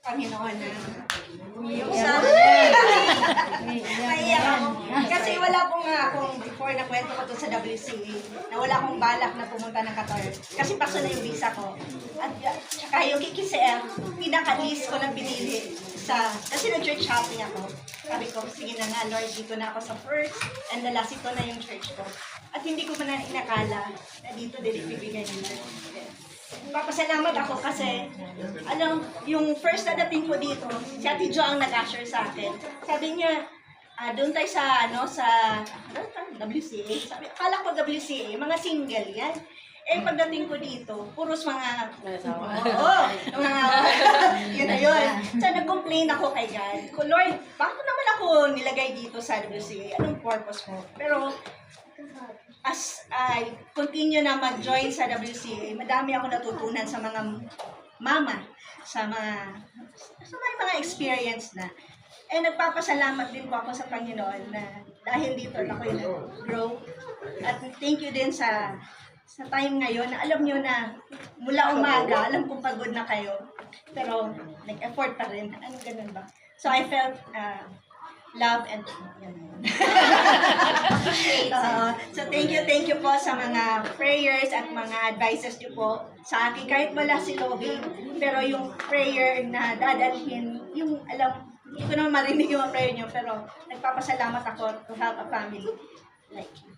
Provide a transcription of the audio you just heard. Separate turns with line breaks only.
Panginoon na yung sa naiyak ako. Kasi wala pong akong before na kwento ko doon sa WCA na wala akong balak na pumunta ng Qatar. Kasi paso na yung visa ko. At saka yung KKCM, pinaka-list ko na pinili kasi nag-church shopping ako. Sabi ko, sige na nga Lord, dito na ako sa first and the last, ito na yung church ko. At hindi ko pa na inakala na dito din ibibigay ni Lord. Papasalamat ako kasi, yung first na dating ko dito, si Ate Jo ang nag-usher sa akin. Sabi niya, doon tayo sa WCA. Sabi, akala ko WCA, mga single yan. Eh, pagdating ko dito, puros mga, yun na yun. So, nag-complain ako kay God. Lord, bakit naman ako nilagay dito sa WCA? Anong purpose mo? Pero, as I continue na mag-join sa WCA, madami ako natutunan sa mga mama, sa may mga experience na. Eh, nagpapasalamat din po ako sa Panginoon na dahil dito ako yung nag-grow. At thank you din sa time ngayon na alam nyo na mula umaga, alam kong pagod na kayo, pero nag-effort pa rin. Ano ganun ba? So I felt love and so thank you po sa mga prayers at mga advices nyo po sa akin. Kahit wala si Logie, pero yung prayer na dadalhin, yung hindi ko naman marinig yung prayer nyo, pero nagpapasalamat ako to have a family like you.